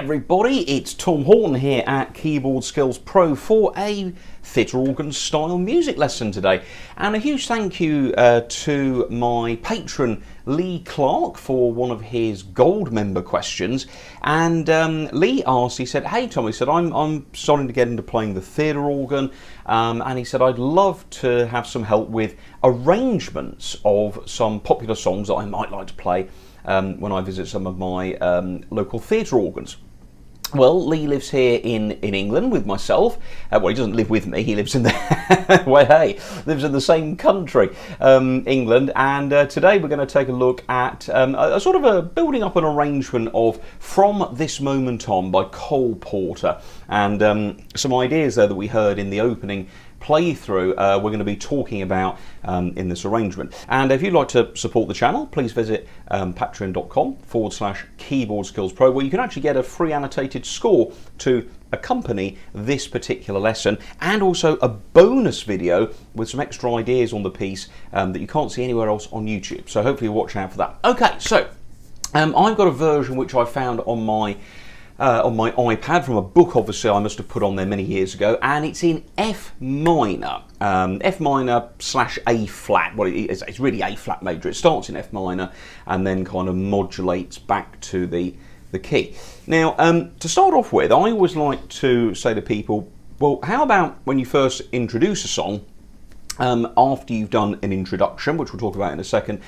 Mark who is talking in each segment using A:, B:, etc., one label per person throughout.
A: everybody, it's Tom Horton here at Keyboard Skills Pro for a theatre organ style music lesson today. And a huge thank you to my patron Lee Clarke for one of his gold member questions. And Lee asked, he said, hey Tom, he said, I'm starting to get into playing the theatre organ, and he said I'd love to have some help with arrangements of some popular songs that I might like to play when I visit some of my local theatre organs. Well, Lee lives here in England with myself. Well, he doesn't live with me. He lives in the well, hey, lives in the same country, England. And today we're going to take a look at a sort of a building up an arrangement of "From This Moment On" by Cole Porter, and some ideas there that we heard in the opening playthrough we're going to be talking about in this arrangement. And if you'd like to support the channel, please visit patreon.com/Keyboard Skills Pro, where you can actually get a free annotated score to accompany this particular lesson, and also a bonus video with some extra ideas on the piece that you can't see anywhere else on YouTube. So hopefully you'll watch out for that. Okay, so I've got a version which I found on my iPad from a book, obviously I must have put on there many years ago, and it's in F minor, F minor / A flat. Well, it's really A flat major. It starts in F minor and then kind of modulates back to the key. Now, to start off with, I always like to say to people, well, how about when you first introduce a song, after you've done an introduction, which we'll talk about in a second,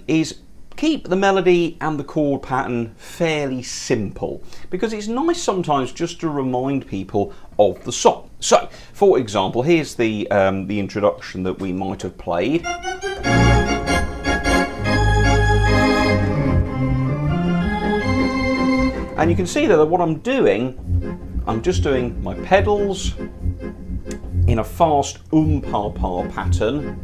A: is keep the melody and the chord pattern fairly simple, because it's nice sometimes just to remind people of the song. So, for example, here's the introduction that we might have played. And you can see that what I'm doing, I'm just doing my pedals in a fast pa-pa pattern.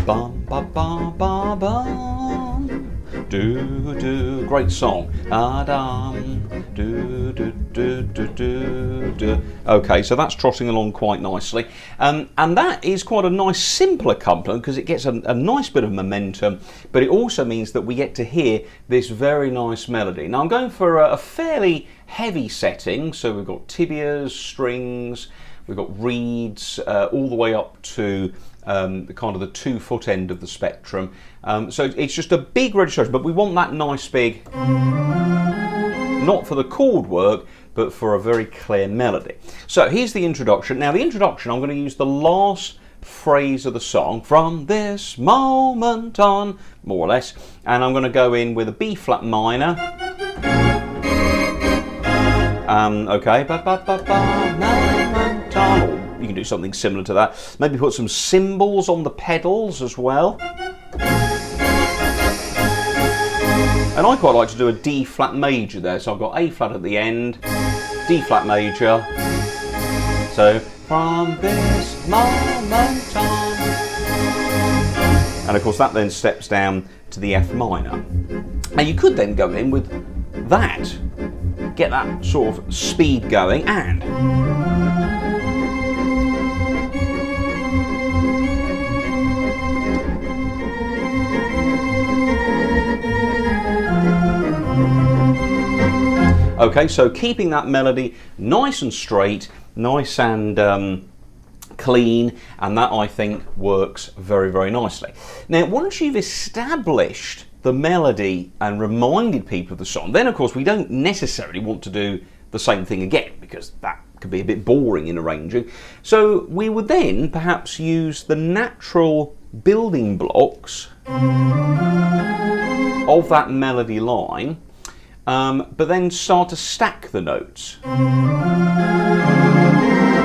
A: Bum ba ba ba bum, do do. Great song. Adam, do do do do do do. Okay, so that's trotting along quite nicely, and that is quite a nice simple accompaniment because it gets a nice bit of momentum, but it also means that we get to hear this very nice melody. Now I'm going for a fairly heavy setting, so we've got tibias, strings, we've got reeds, all the way up to the kind of the 2-foot end of the spectrum. So it's just a big registration, but we want that nice big, not for the chord work, but for a very clear melody. So here's the introduction. Now the introduction, I'm going to use the last phrase of the song, "From this moment on," more or less, and I'm going to go in with a B flat minor. Okay, ba ba ba ba moment on. You can do something similar to that. Maybe put some cymbals on the pedals as well. And I quite like to do a D flat major there. So I've got A flat at the end, D flat major. So, from this moment on. And of course that then steps down to the F minor. And you could then go in with that, get that sort of speed going, and okay, so keeping that melody nice and straight, nice and clean, and that I think works very, very nicely. Now, once you've established the melody and reminded people of the song, then of course we don't necessarily want to do the same thing again, because that could be a bit boring in arranging. So we would then perhaps use the natural building blocks of that melody line, but then start to stack the notes.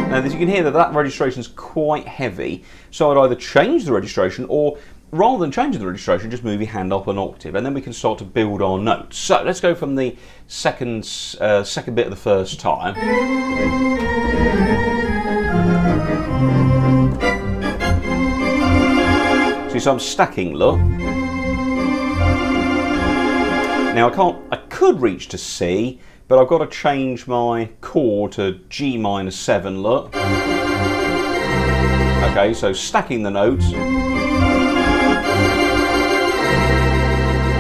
A: Now, as you can hear, that registration is quite heavy, so I'd either change the registration, or rather than changing the registration, just move your hand up an octave, and then we can start to build our notes. So let's go from the second bit of the first time. So I'm stacking, look. Now I could reach to C, but I've got to change my chord to G minor 7, look. Okay, so stacking the notes.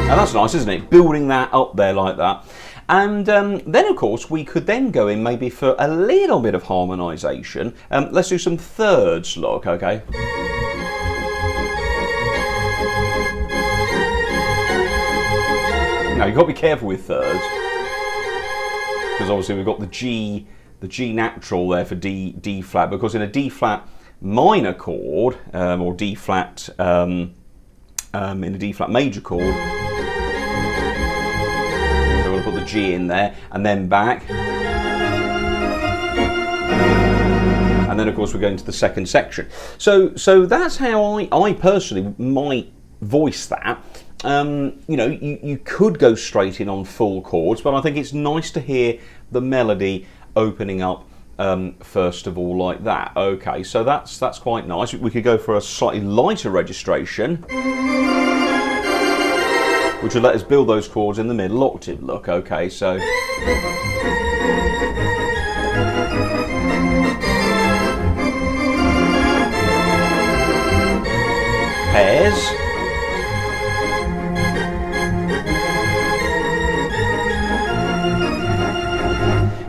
A: And that's nice, isn't it? Building that up there like that. And then, of course, we could then go in maybe for a little bit of harmonisation. Let's do some thirds, look, okay? Now, you've got to be careful with thirds, because obviously we've got the G natural there for D flat, because in a D flat minor chord, or D flat, in a D flat major chord, so we'll put the G in there, and then back. And then, of course, we're going to the second section. So that's how I personally might voice that. You know, you could go straight in on full chords, but I think it's nice to hear the melody opening up first of all like that. Okay, so that's quite nice. We could go for a slightly lighter registration, which would let us build those chords in the middle octave. Look, okay, so. Pairs.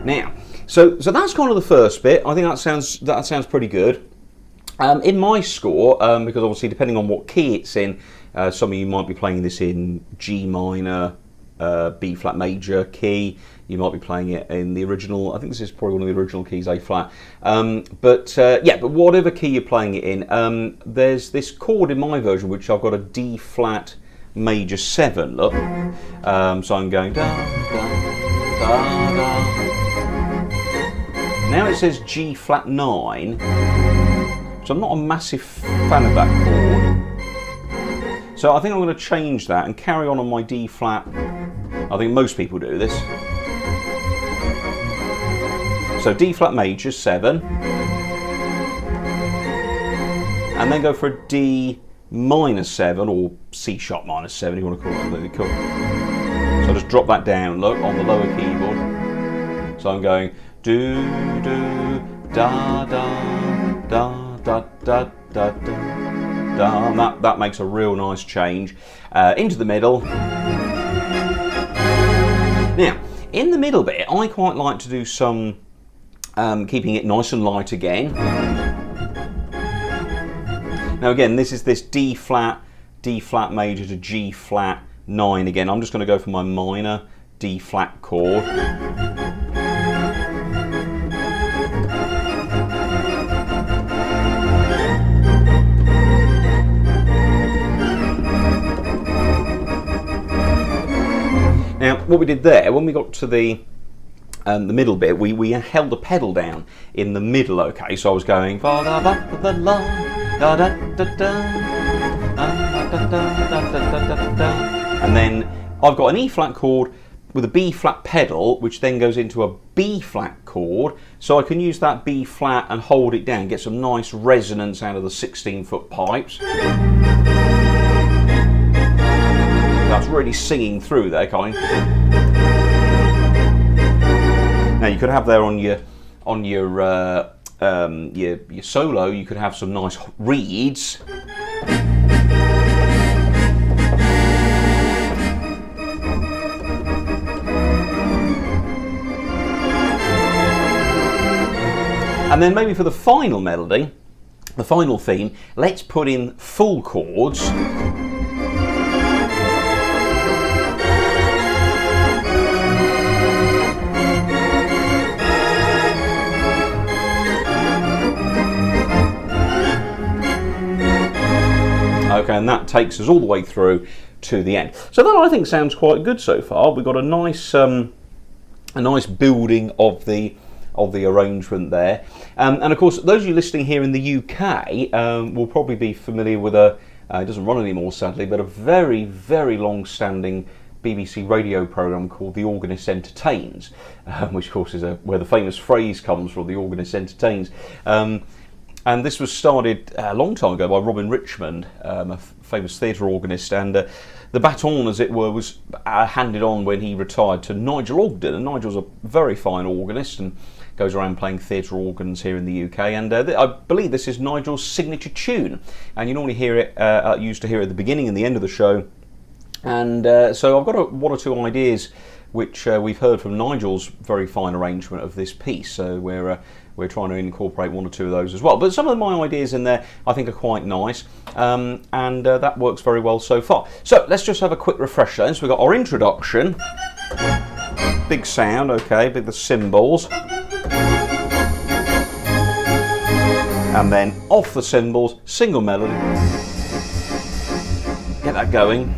A: Now, so that's kind of the first bit. I think that sounds pretty good. In my score, because obviously depending on what key it's in, some of you might be playing this in G minor, B flat major key. You might be playing it in the original. I think this is probably one of the original keys, A flat. But whatever key you're playing it in, there's this chord in my version which I've got a D flat major 7. Look, so I'm going da da da da. Now it says G flat 9, so I'm not a massive fan of that chord. So I think I'm going to change that and carry on my D flat. I think most people do this. So D flat major 7, and then go for a D minor 7 or C sharp minor 7, you want to call it. Really cool. So I just drop that down, look, on the lower keyboard. So I'm going do do da da da da da da da, and that makes a real nice change into the middle. Now, in the middle bit, I quite like to do some keeping it nice and light again. Now again, this is this D flat major to G flat 9 again. I'm just going to go for my minor D flat chord. Now, what we did there, when we got to the middle bit, we held the pedal down in the middle. Okay, so I was going and then I've got an E flat chord with a B flat pedal, which then goes into a B flat chord, so I can use that B flat and hold it down, get some nice resonance out of the 16-foot pipes. That's really singing through there, kind. Now you could have there on your solo, you could have some nice reeds. And then maybe for the final melody, the final theme, let's put in full chords. Okay, and that takes us all the way through to the end. So that I think sounds quite good so far. We've got a nice building of the arrangement there, and of course those of you listening here in the UK will probably be familiar with it doesn't run anymore sadly, but a very, very long-standing BBC radio programme called The Organist Entertains, which of course is where the famous phrase comes from, The Organist Entertains. And this was started a long time ago by Robin Richmond, a famous theatre organist, and the baton, as it were, was handed on when he retired to Nigel Ogden. And Nigel's a very fine organist and goes around playing theatre organs here in the UK. And I believe this is Nigel's signature tune. And you normally hear it, used to hear it at the beginning and the end of the show. And so I've got one or two ideas which we've heard from Nigel's very fine arrangement of this piece. So we're trying to incorporate one or two of those as well. But some of my ideas in there I think are quite nice, and that works very well so far. So let's just have a quick refresher then. So we've got our introduction, big sound, okay, big the cymbals, and then off the cymbals, single melody, get that going.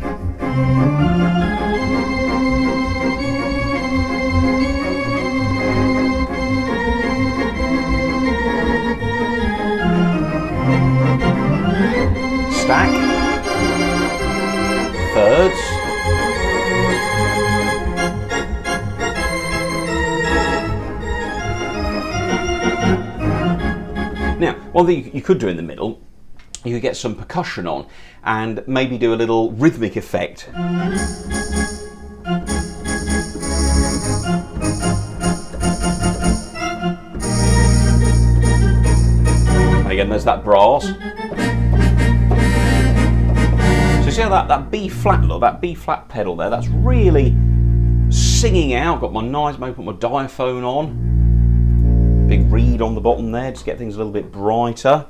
A: Stack, thirds, now one thing you could do in the middle, you could get some percussion on and maybe do a little rhythmic effect. And again, there's that brass. So see how that B flat look, that B flat pedal there, that's really singing out. Got my nice, maybe put my diaphone on. Big reed on the bottom there, just get things a little bit brighter.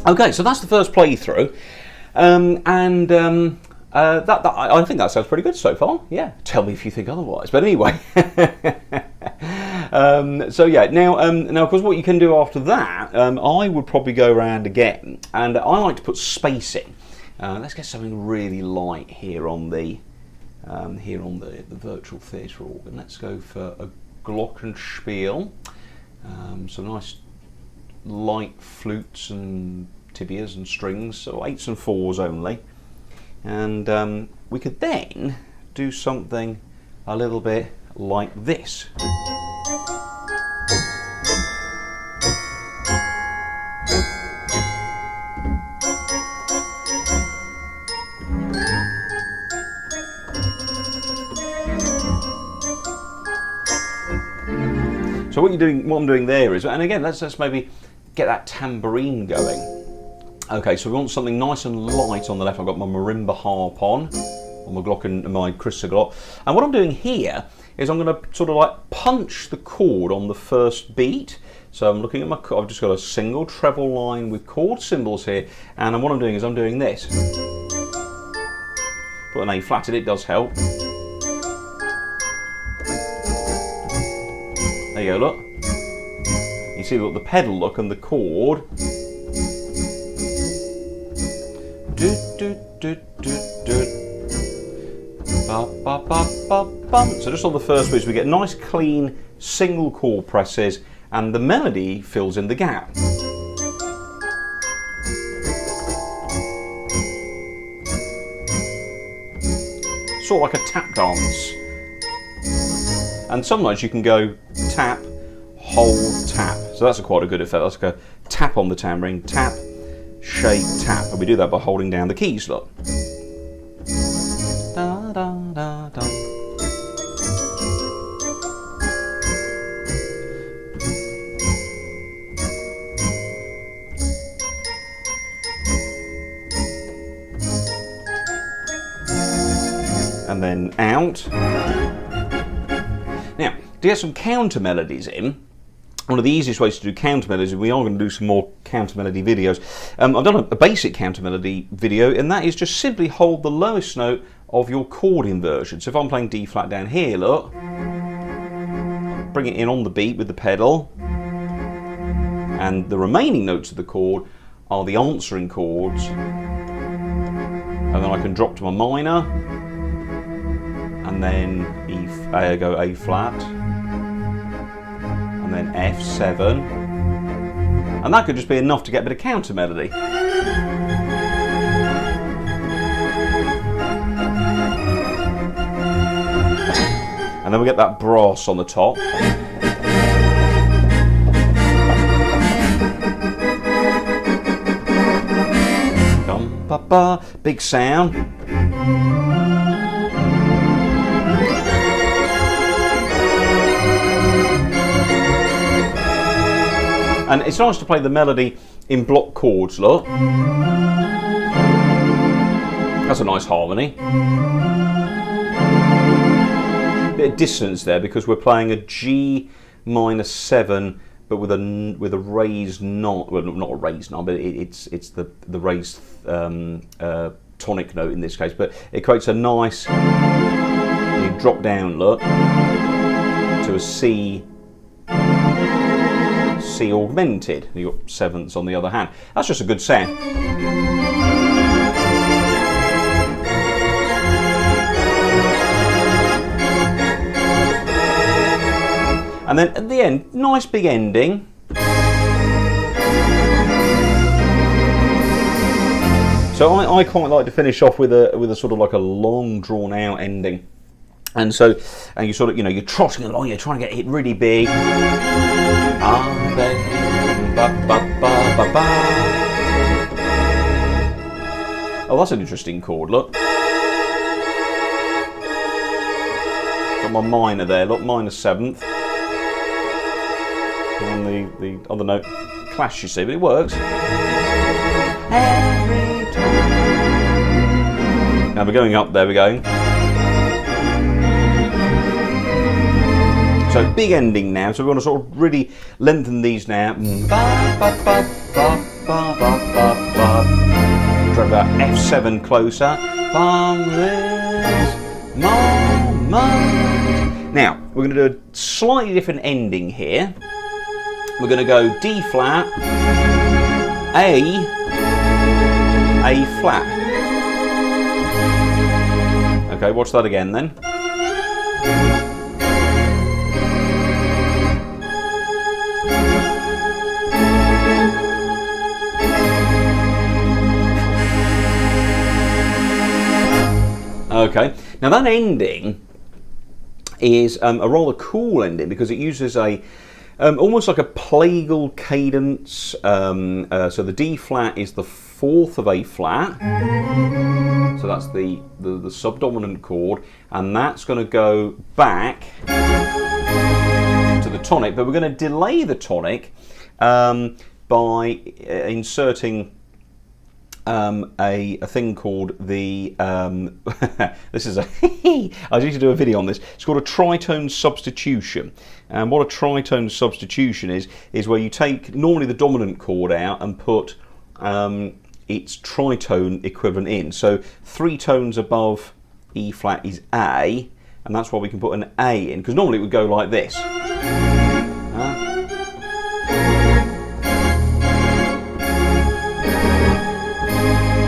A: Okay, so that's the first playthrough, I think that sounds pretty good so far. Yeah, tell me if you think otherwise. But anyway, so yeah, now of course what you can do after that, I would probably go around again, and I like to put space in. Let's get something really light here on the virtual theatre organ. Let's go for a glockenspiel, some nice light flutes and tibias and strings, so 8s and 4s only, and we could then do something a little bit like this. So what I'm doing there is, and again, let's maybe get that tambourine going. Okay, so we want something nice and light on the left. I've got my marimba harp on my Glocken, my crystal glock. And what I'm doing here is I'm going to sort of like punch the chord on the first beat. So I'm looking at I've just got a single treble line with chord symbols here, and what I'm doing is I'm doing this. Put an A flat in, it does help. There you go, look. You see, look, the pedal look and the chord. Do, do, do, do, do. Ba, ba, ba, ba, bum. So just on the first beat, we get nice, clean, single chord presses, and the melody fills in the gap. Sort of like a tap dance. And sometimes you can go tap, hold, tap. So that's quite a good effect. That's like a tap on the tambourine, tap, shake, tap. And we do that by holding down the keys, look. Da, da, da, da. And then out. Now, to get some counter melodies in, one of the easiest ways to do counter melodies, and we are going to do some more counter melody videos. I've done a basic counter melody video, and that is just simply hold the lowest note of your chord inversion. So if I'm playing D flat down here, look, bring it in on the beat with the pedal, and the remaining notes of the chord are the answering chords, and then I can drop to my minor, and then go A flat, and then F7, and that could just be enough to get a bit of counter melody. And then we get that brass on the top. ba ba. Big sound. And it's nice to play the melody in block chords, look. That's a nice harmony. Bit of dissonance there because we're playing a G minor 7, but with a raised knot. Well, not a raised knot, but it's the raised tonic note in this case. But it creates a nice. You drop down, look, to a C augmented. You've got sevenths on the other hand. That's just a good sound. And then at the end, nice big ending. So I quite like to finish off with a sort of like a long drawn out ending. And so, and you sort of, you're trotting along, you're trying to get it really big. Oh, that's an interesting chord, look. Got my minor there, look, minor 7th. And the other note clash, you see, but it works. Now we're going up, there we're going. So big ending now, so we want to sort of really lengthen these now. Drive that F7 closer. Now, we're going to do a slightly different ending here. We're going to go D flat, A flat. Okay, watch that again then. Okay, now that ending is a rather cool ending because it uses a almost like a plagal cadence. So the D flat is the 4th of A flat, so that's the subdominant chord, and that's going to go back to the tonic, but we're going to delay the tonic by inserting a thing called the this is a I need to do a video on this. It's called a tritone substitution, and what a tritone substitution is where you take normally the dominant chord out and put its tritone equivalent in. So 3 tones above E flat is A, and that's why we can put an A in, because normally it would go like this.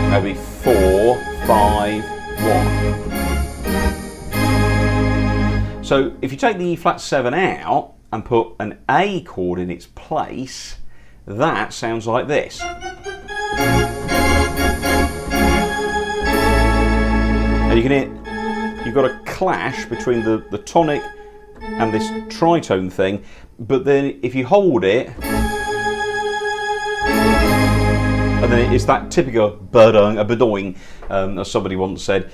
A: Maybe 4, 5, 1. So if you take the E flat 7 out and put an A chord in its place, that sounds like this. And you can hear, you've got a clash between the tonic and this tritone thing, but then if you hold it, and then it's that typical bedoing, as somebody once said,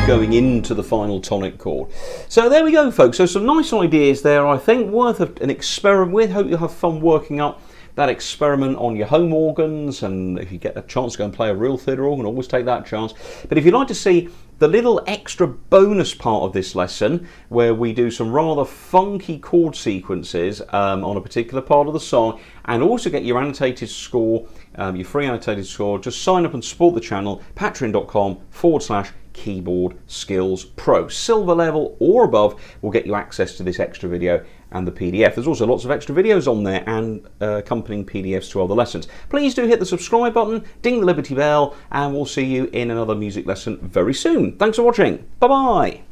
A: going into the final tonic chord. So there we go, folks. So some nice ideas there, I think, worth an experiment with. Hope you'll have fun working up that experiment on your home organs, and if you get a chance to go and play a real theatre organ, always take that chance. But if you'd like to see the little extra bonus part of this lesson, where we do some rather funky chord sequences on a particular part of the song, and also get your annotated score, your free annotated score, just sign up and support the channel, patreon.com/Keyboard Skills Pro. Silver level or above will get you access to this extra video and the PDF. There's also lots of extra videos on there and accompanying PDFs to other lessons. Please do hit the subscribe button, ding the Liberty Bell, and we'll see you in another music lesson very soon. Thanks for watching. Bye-bye.